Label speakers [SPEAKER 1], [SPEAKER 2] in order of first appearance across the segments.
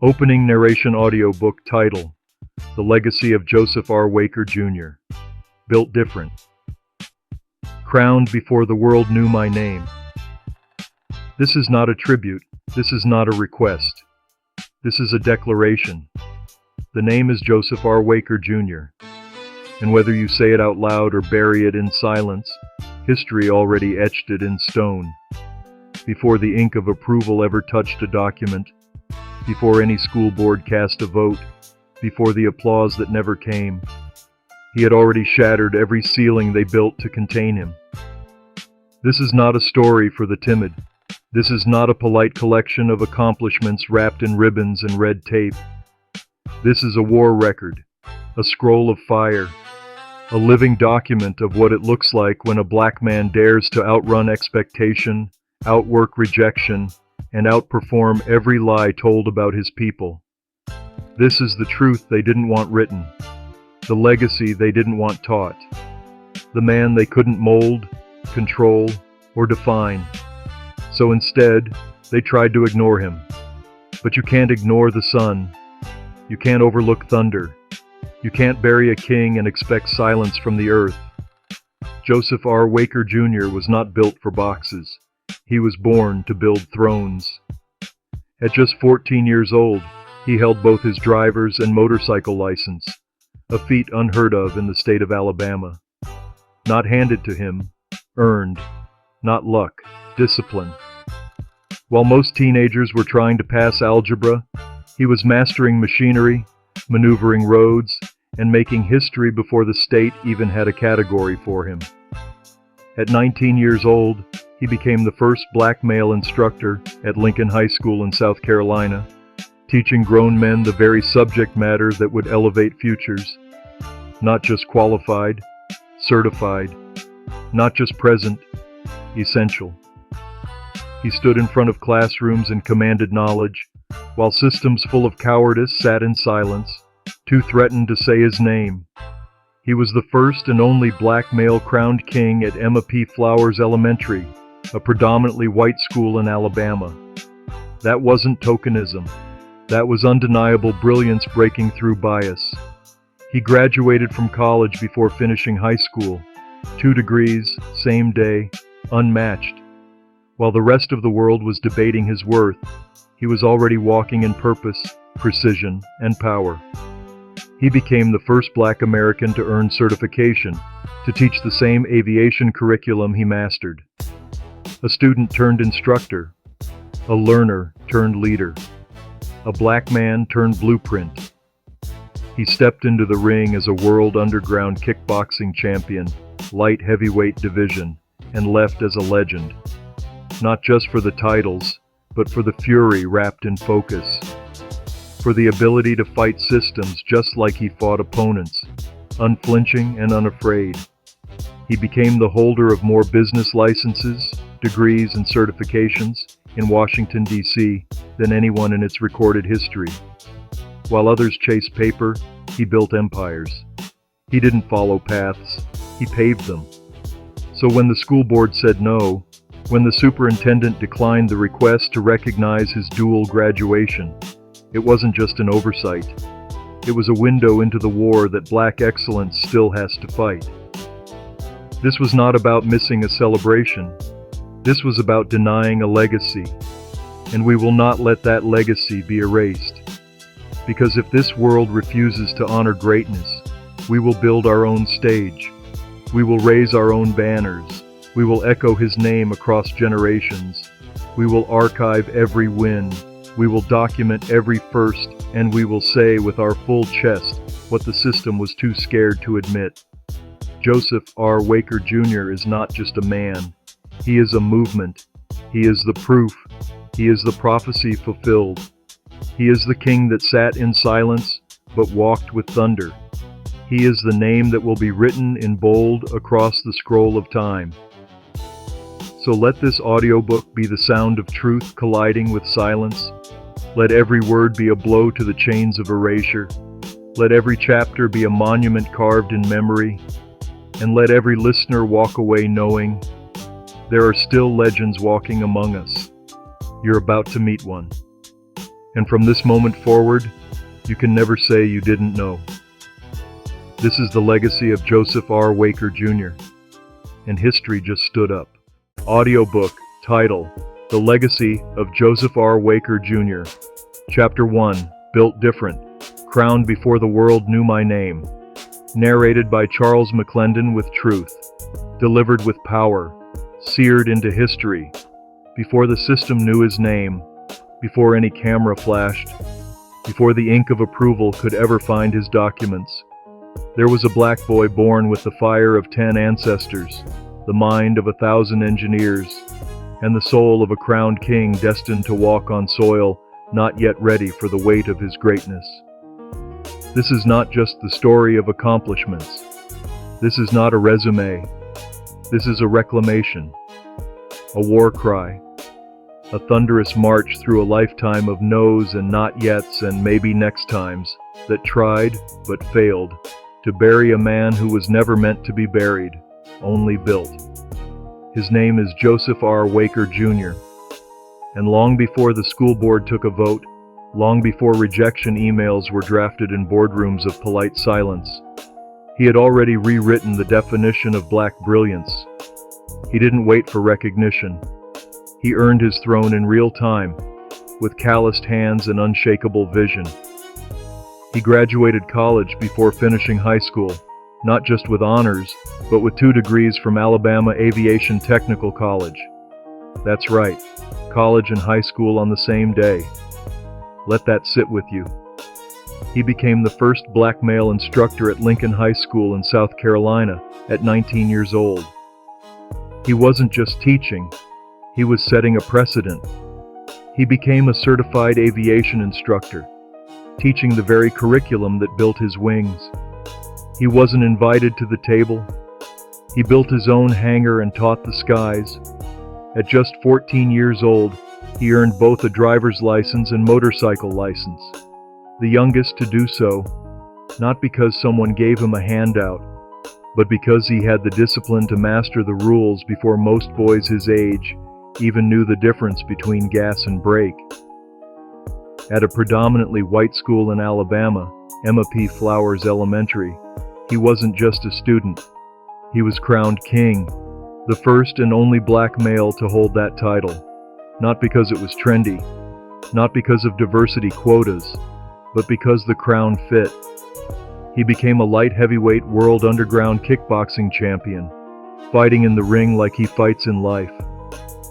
[SPEAKER 1] Opening narration audiobook title: The Legacy of Joseph R. Waker, Jr. Built different. Crowned before the world knew my name. This is not a tribute. This is not a request. This is a declaration. The name is Joseph R. Waker, Jr. And whether you say it out loud or bury it in silence, history already etched it in stone. Before the ink of approval ever touched a document, before any school board cast a vote, before the applause that never came, he had already shattered every ceiling they built to contain him. This is not a story for the timid. This is not a polite collection of accomplishments wrapped in ribbons and red tape. This is a war record, a scroll of fire, a living document of what it looks like when a black man dares to outrun expectation, outwork rejection, and outperform every lie told about his people. This is the truth they didn't want written, the legacy they didn't want taught, the man they couldn't mold, control, or define. So instead, they tried to ignore him. But you can't ignore the sun. You can't overlook thunder. You can't bury a king and expect silence from the earth. Joseph R. Waker, Jr. was not built for boxes. He was born to build thrones. At just 14 years old, he held both his driver's and motorcycle license, a feat unheard of in the state of Alabama. Not handed to him, earned. Not luck, discipline. While most teenagers were trying to pass algebra, he was mastering machinery, maneuvering roads, and making history before the state even had a category for him. At 19 years old, he became the first black male instructor at Lincoln High School in South Carolina, teaching grown men the very subject matter that would elevate futures. Not just qualified, certified, not just present, essential. He stood in front of classrooms and commanded knowledge, while systems full of cowardice sat in silence, too threatened to say his name. He was the first and only black male crowned king at Emma P. Flowers Elementary, a predominantly white school in Alabama. That wasn't tokenism. That was undeniable brilliance breaking through bias. He graduated from college before finishing high school. 2 degrees, same day, unmatched. While the rest of the world was debating his worth, he was already walking in purpose, precision, and power. He became the first black American to earn certification, to teach the same aviation curriculum he mastered. A student turned instructor, a learner turned leader, a black man turned blueprint. He stepped into the ring as a world underground kickboxing champion, light heavyweight division, and left as a legend. Not just for the titles, but for the fury wrapped in focus. For the ability to fight systems just like he fought opponents, unflinching and unafraid. He became the holder of more business licenses, degrees, and certifications in Washington, D.C. than anyone in its recorded history. While others chased paper, he built empires. He didn't follow paths, he paved them. So when the school board said no, when the superintendent declined the request to recognize his dual graduation, it wasn't just an oversight. It was a window into the war that black excellence still has to fight. This was not about missing a celebration. This was about denying a legacy. And we will not let that legacy be erased. Because if this world refuses to honor greatness, we will build our own stage. We will raise our own banners. We will echo his name across generations. We will archive every win. We will document every first, and we will say with our full chest what the system was too scared to admit. Joseph R. Waker, Jr. is not just a man. He is a movement. He is the proof. He is the prophecy fulfilled. He is the king that sat in silence, but walked with thunder. He is the name that will be written in bold across the scroll of time. So let this audiobook be the sound of truth colliding with silence. Let every word be a blow to the chains of erasure. Let every chapter be a monument carved in memory. And let every listener walk away knowing there are still legends walking among us. You're about to meet one. And from this moment forward, you can never say you didn't know. This is the legacy of Joseph R. Waker Jr., and history just stood up. Audiobook, title, The Legacy of Joseph R. Waker Jr. Chapter 1, Built Different, Crowned Before the World Knew My Name. Narrated by Charles McClendon with truth. Delivered with power. Seared into history. Before the system knew his name. Before any camera flashed. Before the ink of approval could ever find his documents. There was a black boy born with the fire of 10 ancestors, the mind of 1,000 engineers, and the soul of a crowned king destined to walk on soil not yet ready for the weight of his greatness. This is not just the story of accomplishments. This is not a resume. This is a reclamation, a war cry, a thunderous march through a lifetime of no's and not yet's and maybe next times that tried but failed to bury a man who was never meant to be buried, only built. His name is Joseph R. Waker Jr., and long before the school board took a vote, long before rejection emails were drafted in boardrooms of polite silence, he had already rewritten the definition of black brilliance. He didn't wait for recognition. He earned his throne in real time, with calloused hands and unshakable vision. He graduated college before finishing high school, not just with honors, but with 2 degrees from Alabama Aviation Technical College. That's right, college and high school on the same day. Let that sit with you. He became the first black male instructor at Lincoln High School in South Carolina at 19 years old. He wasn't just teaching, he was setting a precedent. He became a certified aviation instructor, teaching the very curriculum that built his wings. He wasn't invited to the table. He built his own hangar and taught the skies. At just 14 years old, he earned both a driver's license and motorcycle license. The youngest to do so, not because someone gave him a handout, but because he had the discipline to master the rules before most boys his age even knew the difference between gas and brake. At a predominantly white school in Alabama, Emma P. Flowers Elementary, he wasn't just a student. He was crowned king, the first and only black male to hold that title. Not because it was trendy, not because of diversity quotas, but because the crown fit. He became a light heavyweight world underground kickboxing champion, fighting in the ring like he fights in life.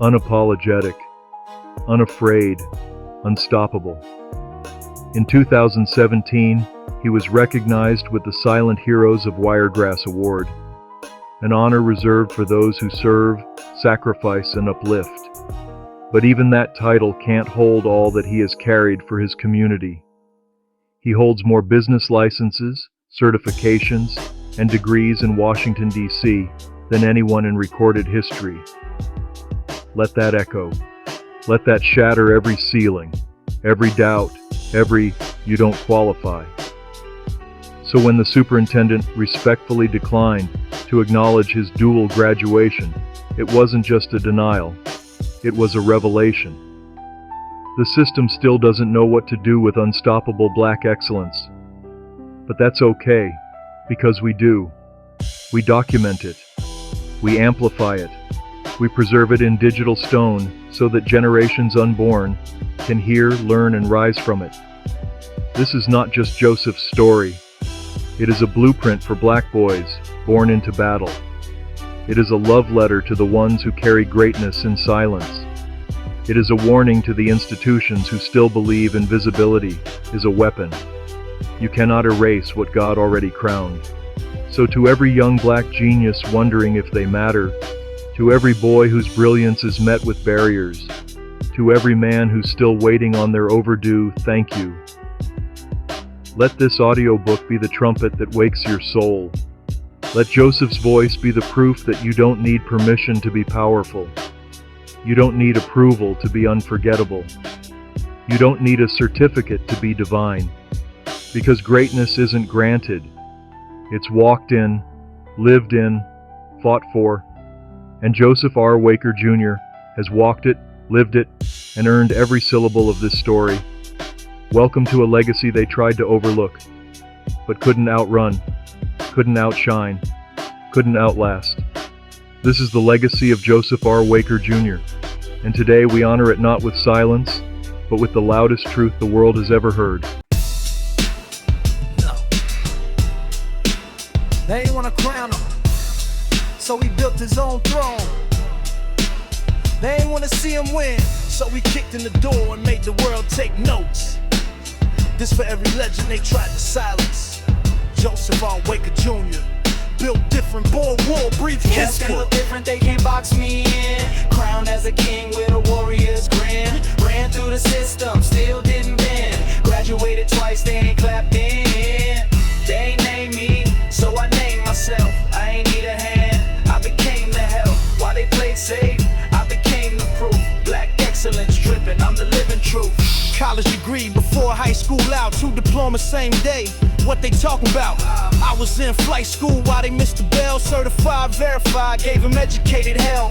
[SPEAKER 1] Unapologetic, unafraid, unstoppable. In 2017, he was recognized with the Silent Heroes of Wiregrass Award, an honor reserved for those who serve, sacrifice, and uplift. But even that title can't hold all that he has carried for his community. He holds more business licenses, certifications, and degrees in Washington, D.C. than anyone in recorded history. Let that echo. Let that shatter every ceiling, every doubt, every "you don't qualify." So when the superintendent respectfully declined to acknowledge his dual graduation, it wasn't just a denial. It was a revelation. The system still doesn't know what to do with unstoppable black excellence. But that's okay, because we do. We document it. We amplify it. We preserve it in digital stone so that generations unborn can hear, learn, and rise from it. This is not just Joseph's story. It is a blueprint for black boys born into battle. It is a love letter to the ones who carry greatness in silence. It is a warning to the institutions who still believe invisibility is a weapon. You cannot erase what God already crowned. So to every young black genius wondering if they matter, to every boy whose brilliance is met with barriers, to every man who's still waiting on their overdue thank you. Let this audiobook be the trumpet that wakes your soul. Let Joseph's voice be the proof that you don't need permission to be powerful. You don't need approval to be unforgettable. You don't need a certificate to be divine. Because greatness isn't granted. It's walked in, lived in, fought for. And Joseph R. Waker Jr. has walked it, lived it, and earned every syllable of this story. Welcome to a legacy they tried to overlook, but couldn't outrun, couldn't outshine, couldn't outlast. This is the legacy of Joseph R. Waker Jr., and today we honor it not with silence, but with the loudest truth the world has ever heard.
[SPEAKER 2] No. They ain't wanna crown him, so he built his own throne. They ain't wanna see him win, so he kicked in the door and made the world take notes. This for every legend they tried to silence. Joseph R. Waker Jr. Built different, born war, breathed
[SPEAKER 3] Yes, built different, they can't box me in. Crowned as a king with a warrior's grin. Ran through the system, still didn't bend. Graduated twice, they ain't clapped in. They ain't named me, so I named myself. I ain't need a hand, I became the help. While they played safe, I became the proof. Black excellence dripping, I'm the living truth.
[SPEAKER 2] College degree before high school out, 2 diplomas same day. What they talking about? I was in flight school while they missed the bell. Certified, verified, gave them educated hell.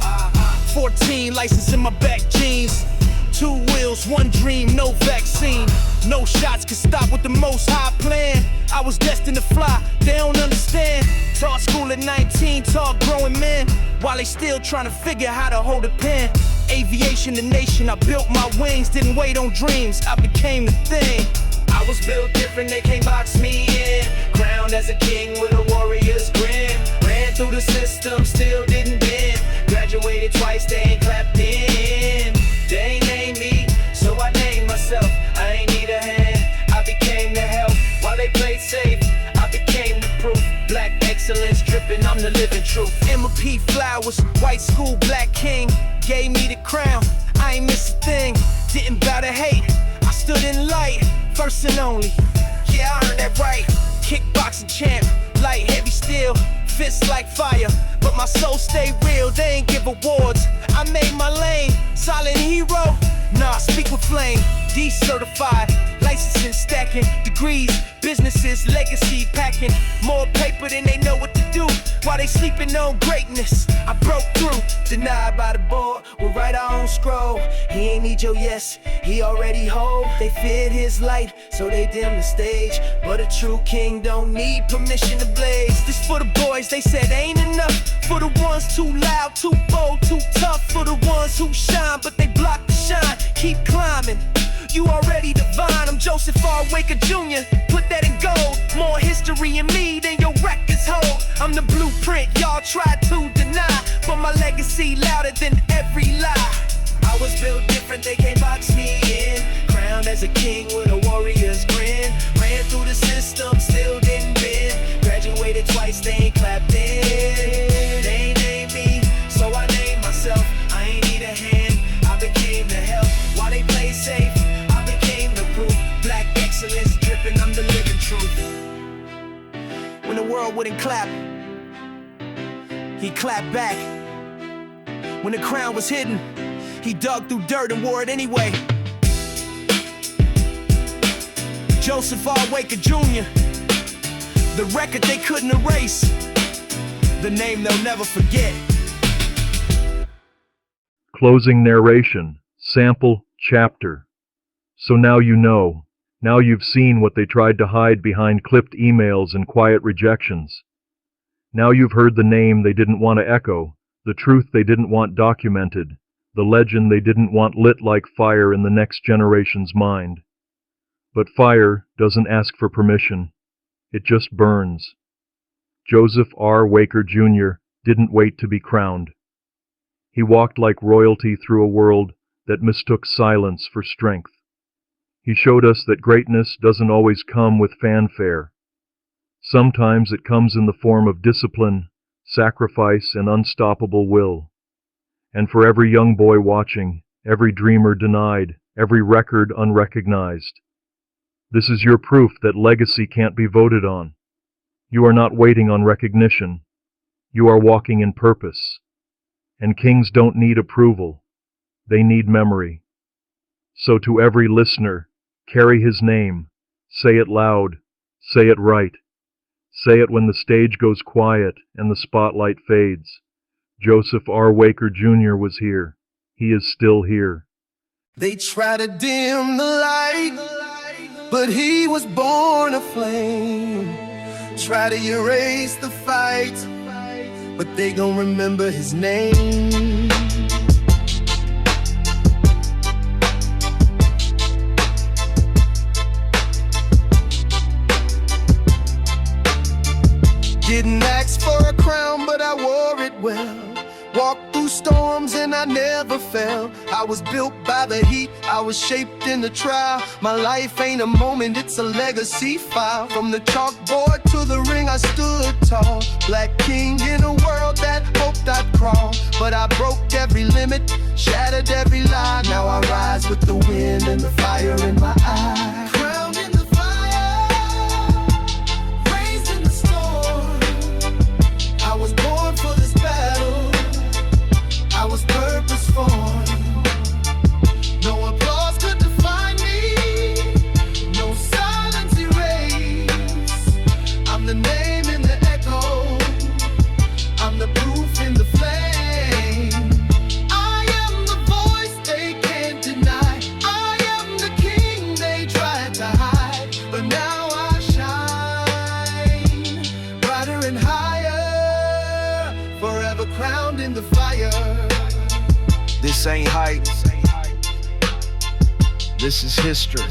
[SPEAKER 2] 14 license in my back jeans. 2 wheels, 1 dream, no vaccine. No shots could stop with the most high plan. I was destined to fly, they don't understand. Taught school at 19, taught growing men, while they still trying to figure how to hold a pen. Aviation, the nation, I built my wings. Didn't wait on dreams, I became the thing.
[SPEAKER 3] I was built different, they can't box me in. Crowned as a king with a warrior's grin. Ran through the system, still didn't bend. Graduated twice, they ain't clapped in. They ain't named me, so I named myself. I ain't need a hand, I became the help. While they played safe, I became the proof. Black excellence dripping, I'm the living truth.
[SPEAKER 2] M.P. Flowers, white school, black king. Gave me the crown, I ain't miss a thing. Didn't bow to hate, I stood in light. First and only, yeah, I earned that right. Kickboxing champ, light heavy steel, fists like fire, but my soul stay real. They ain't give awards, I made my lane. Silent hero, nah, speak with flame. Decertified, licensing stacking, degrees, businesses, legacy packing. More paper than they know what to do, while they sleeping on greatness. I broke through, denied by the board, we'll write our own scroll. He ain't need your yes, he already hold. They feared his light, so they dim the stage. But a true king don't need permission to blaze. This for the boys, they said ain't enough. For the ones too loud, too bold, too tough. For the ones who shine, but they block the shine. Keep climbing, you already divine. I'm Joseph R. Waker Jr., put that in gold. More history in me than your records hold. I'm the blueprint y'all tried to deny, but my legacy louder than every lie.
[SPEAKER 3] I was built different, they can't box me in. Crowned as a king with a warrior's grin. Ran through the system, still didn't bend. Graduated twice, they ain't clapped in. They ain't named me, so I named myself. I ain't need a hand, I became the help. While they play safe, I became the proof. Black excellence dripping, I'm the living truth.
[SPEAKER 2] When the world wouldn't clap, he clapped back. When the crown was hidden, he dug through dirt and wore it anyway. Joseph R. Waker Jr., the record they couldn't erase, the name they'll never forget.
[SPEAKER 1] Closing narration, sample, chapter. So now you know. Now you've seen what they tried to hide behind clipped emails and quiet rejections. Now you've heard the name they didn't want to echo, the truth they didn't want documented, the legend they didn't want lit like fire in the next generation's mind. But fire doesn't ask for permission. It just burns. Joseph R. Waker Jr. didn't wait to be crowned. He walked like royalty through a world that mistook silence for strength. He showed us that greatness doesn't always come with fanfare. Sometimes it comes in the form of discipline, sacrifice, and unstoppable will. And for every young boy watching, every dreamer denied, every record unrecognized, this is your proof that legacy can't be voted on. You are not waiting on recognition. You are walking in purpose. And kings don't need approval. They need memory. So to every listener, carry his name. Say it loud. Say it right. Say it when the stage goes quiet and the spotlight fades. Joseph R. Waker Jr. was here. He is still here.
[SPEAKER 2] They try to dim the light,
[SPEAKER 3] But he was born a flame. Try to erase the fight, but they gon' remember his name. Didn't ask for a crown, but I wore it well. Walked through storms and I never fell. I was built by the heat, I was shaped in the trial. My life ain't a moment, it's a legacy file. From the chalkboard to the ring I stood tall. Black king in a world that hoped I'd crawl. But I broke every limit, shattered every lie. Now I rise with the wind and the fire in my eyes. Crowned in the fire, raised in the storm. I was born for this battle, I was purposeful. No applause could define me, no silence erase. I'm the name in the echo, I'm the proof in the flame. I am the voice they can't deny, I am the king they tried to hide. But now I shine, brighter and higher, forever crowned in the fire. This ain't hype, this is history.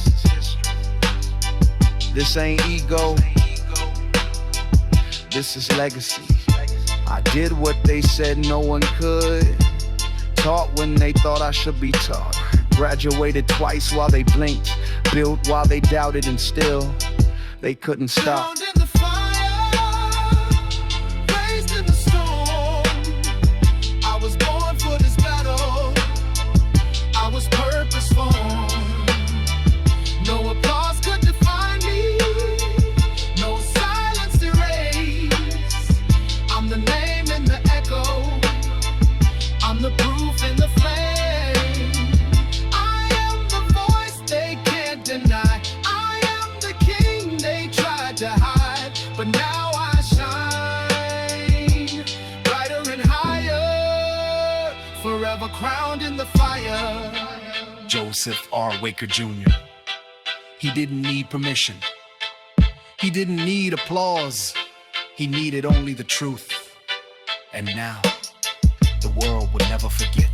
[SPEAKER 3] This ain't ego, this is legacy. I did what they said no one could, taught when they thought I should be taught. Graduated twice while they blinked, built while they doubted, and still they couldn't stop. No applause could define me, no silence erase. I'm the name in the echo, I'm the proof in the flame. I am the voice they can't deny, I am the king they tried to hide. But now I shine, brighter and higher, forever crowned in the fire. Joseph R. Waker Jr. He didn't need permission, he didn't need applause, he needed only the truth. And now, the world will never forget.